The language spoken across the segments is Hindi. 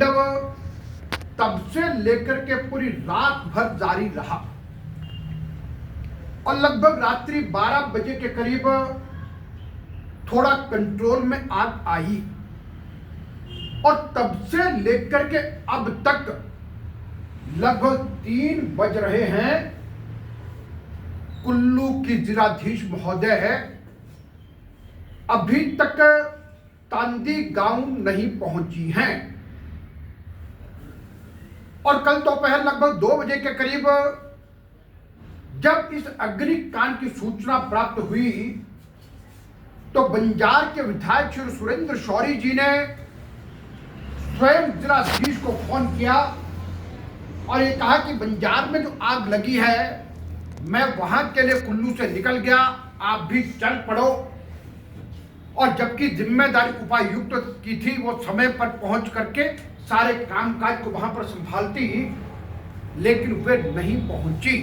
तांडव तब से लेकर के पूरी रात भर जारी रहा और लगभग रात्रि 12 बजे के करीब थोड़ा कंट्रोल में आग आई और तब से लेकर के अब तक लगभग 3 बज रहे हैं। कुल्लू की जिलाधीश महोदय है अभी तक तांदी गांव नहीं पहुंची हैं और कल दोपहर लगभग 2 बजे के करीब जब इस अग्निकांड की सूचना प्राप्त हुई तो बंजार के विधायक श्री सुरेंद्र शौरी जी ने स्वयं जिलाधीश को फोन किया और ये कहा कि बंजार में जो आग लगी है मैं वहां के लिए कुल्लू से निकल गया, आप भी चल पड़ो। और जबकि जिम्मेदारी उपायुक्त की थी, वो समय पर पहुंच करके सारे कामकाज को वहां पर संभालती, लेकिन वे नहीं पहुंची।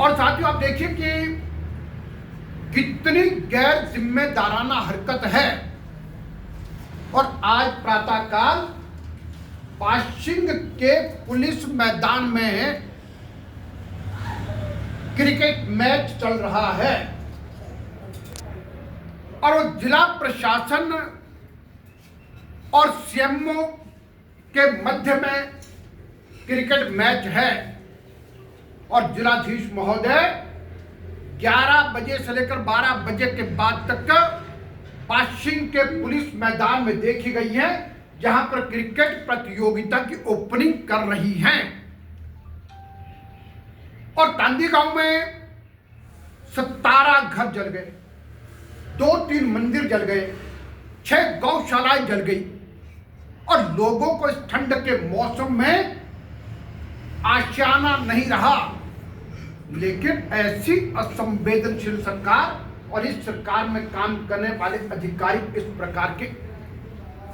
और साथियों आप देखिए कि कितनी गैर जिम्मेदाराना हरकत है। और आज प्रातःकाल पाशिंग के पुलिस मैदान में क्रिकेट मैच चल रहा है और वो जिला प्रशासन और सीएमओ के मध्य में क्रिकेट मैच है और जिलाधीश महोदय 11 बजे से लेकर 12 बजे के बाद तक पाशिंग के पुलिस मैदान में देखी गई है, जहां पर क्रिकेट प्रतियोगिता की ओपनिंग कर रही हैं। और तांदी गांव में 17 घर जल गए, 2-3 मंदिर जल गए, 6 गौशालाएं जल गई और लोगों को इस ठंड के मौसम में आशियाना नहीं रहा। लेकिन ऐसी असंवेदनशील सरकार और इस सरकार में काम करने वाले अधिकारी इस प्रकार के।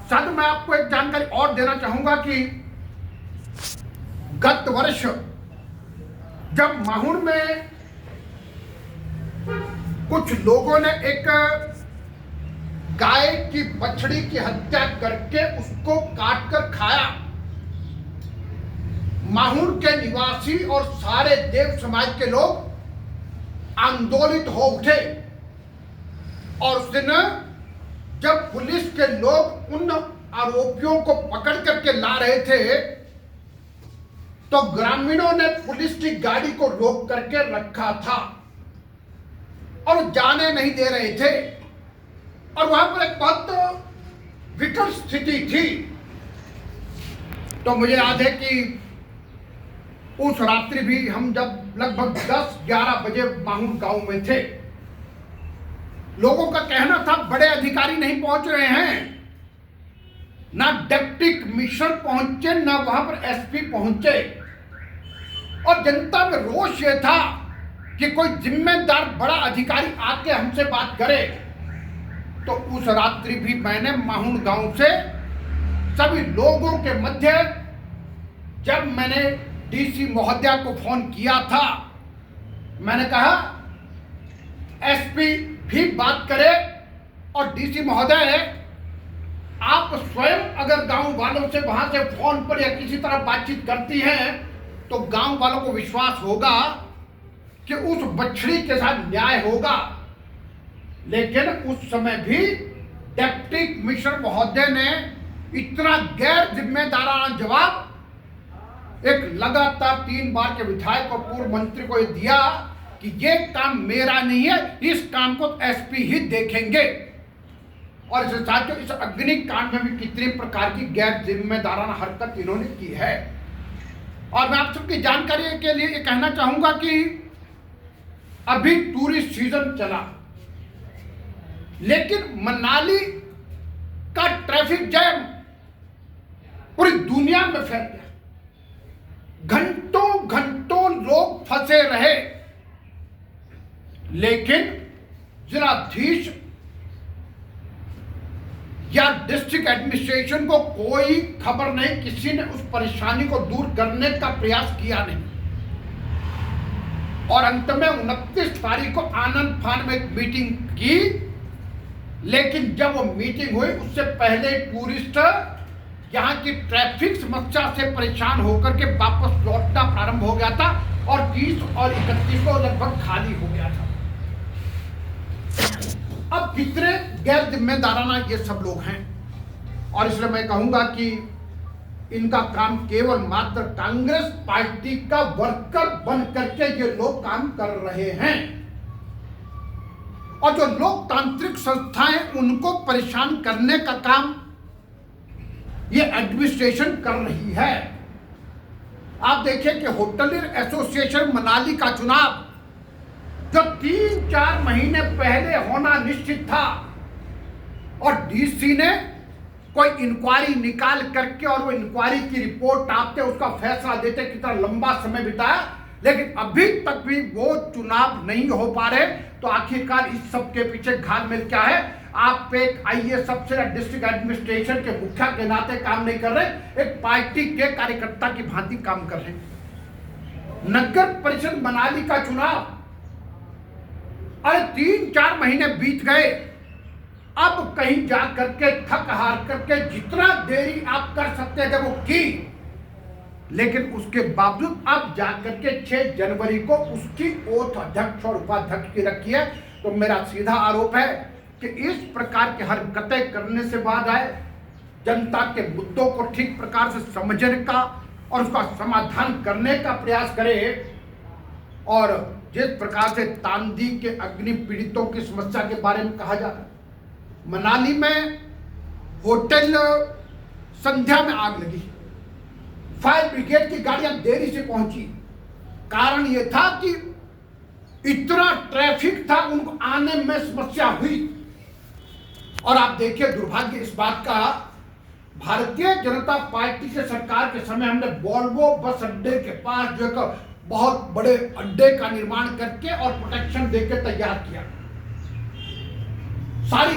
साथ मैं आपको एक जानकारी और देना चाहूंगा कि गत वर्ष जब माहौर में कुछ लोगों ने एक गाय की बछड़ी की हत्या करके उसको काटकर खाया, माहौर के निवासी और सारे देव समाज के लोग आंदोलित हो उठे और उस दिन जब पुलिस के लोग उन आरोपियों को पकड़ करके ला रहे थे तो ग्रामीणों ने पुलिस की गाड़ी को रोक करके रखा था और जाने नहीं दे रहे थे और वहां पर एक बहुत विकट स्थिति थी। तो मुझे याद है कि उस रात्रि भी हम जब लगभग 10-11 बजे माहौर गांव में थे, लोगों का कहना था बड़े अधिकारी नहीं पहुंच रहे हैं, ना डिप्टी कमिश्नर पहुंचे, ना वहां पर एसपी पहुंचे और जनता में रोष यह था कि कोई जिम्मेदार बड़ा अधिकारी आके हमसे बात करे। तो उस रात्रि भी मैंने माहौर गांव से सभी लोगों के मध्य जब मैंने डीसी महोदया को फोन किया था, मैंने कहा एसपी भी बात करे और डीसी महोदय आप स्वयं अगर गांव वालों से वहां से फोन पर या किसी तरह बातचीत करती हैं तो गांव वालों को विश्वास होगा कि उस बछड़ी के साथ न्याय होगा। लेकिन उस समय भी डिप्टी कमिश्नर महोदय ने इतना गैर जिम्मेदाराना जवाब एक लगातार 3 बार के विधायक और पूर्व मंत्री को दिया कि ये काम मेरा नहीं है, इस काम को एसपी ही देखेंगे। और इसके साथ इस अग्निकांड में भी कितनी प्रकार की गैर जिम्मेदाराना हरकत इन्होंने की है। और मैं आप सबकी जानकारी के लिए ये कहना चाहूंगा कि अभी टूरिस्ट सीजन चला, लेकिन मनाली का ट्रैफिक जैम पूरी दुनिया में फैल गया, घंटों घंटों लोग फंसे रहे, लेकिन जिलाधीश या डिस्ट्रिक्ट एडमिनिस्ट्रेशन को कोई खबर नहीं, किसी ने उस परेशानी को दूर करने का प्रयास किया नहीं। और अंत में 29 तारीख को आनंद फान में एक मीटिंग की, लेकिन जब वो मीटिंग हुई उससे पहले टूरिस्ट यहाँ की ट्रैफिक समस्या से परेशान होकर के वापस लौटना प्रारंभ हो गया था और 30 और 31 को लगभग खाली हो गया था। अब कितने गैर जिम्मेदाराना ये सब लोग हैं, और इसलिए मैं कहूंगा कि इनका काम केवल मात्र कांग्रेस पार्टी का वर्कर बन करके ये लोग काम कर रहे हैं, और जो लोकतांत्रिक संस्थाएं उनको परेशान करने का काम ये एडमिनिस्ट्रेशन कर रही है। आप देखिए कि होटलियर एसोसिएशन मनाली का चुनाव जो 3-4 महीने पहले होना निश्चित था, और डीसी ने कोई इंक्वायरी निकाल करके और वो इंक्वायरी की रिपोर्ट आपते उसका फैसला देते कितना लंबा समय बिताया, लेकिन अभी तक भी वो चुनाव नहीं हो पा रहे। तो आखिरकार इस सब के पीछे घालमेल क्या है? आप एक आईएएस अफसर डिस्ट्रिक्ट एडमिनिस्ट्रेशन के मुखिया के नाते काम नहीं कर रहे, एक पार्टी के कार्यकर्ता की भांति काम कर रहे हैं। नगर परिषद मनाली का चुनाव, अरे 3-4 महीने बीत गए, अब कहीं जा करके थक हार करके जितना देरी आप कर सकते थे वो की, लेकिन उसके बावजूद अब जाकर के 6 जनवरी को उसकी ओथ अध्यक्ष और उपाध्यक्ष की रखी है। तो मेरा सीधा आरोप है कि इस प्रकार की हरकतें करने से बाद आए, जनता के मुद्दों को ठीक प्रकार से समझने का और उसका समाधान करने का प्रयास करे। और जिस प्रकार से तांदी के अग्नि पीड़ितों की समस्या के बारे में कहा जा रहा है, मनाली में होटल संध्या में आग लगी, फायर ब्रिगेड की गाड़ियां देरी से पहुंची, कारण यह था कि इतना ट्रैफिक था, उनको आने में समस्या हुई। और आप देखिए दुर्भाग्य इस बात का, भारतीय जनता पार्टी के सरकार के समय हमने वोल्वो बस अड्डे के पास जो एक बहुत बड़े अड्डे का निर्माण करके और प्रोटेक्शन देकर तैयार किया। सारी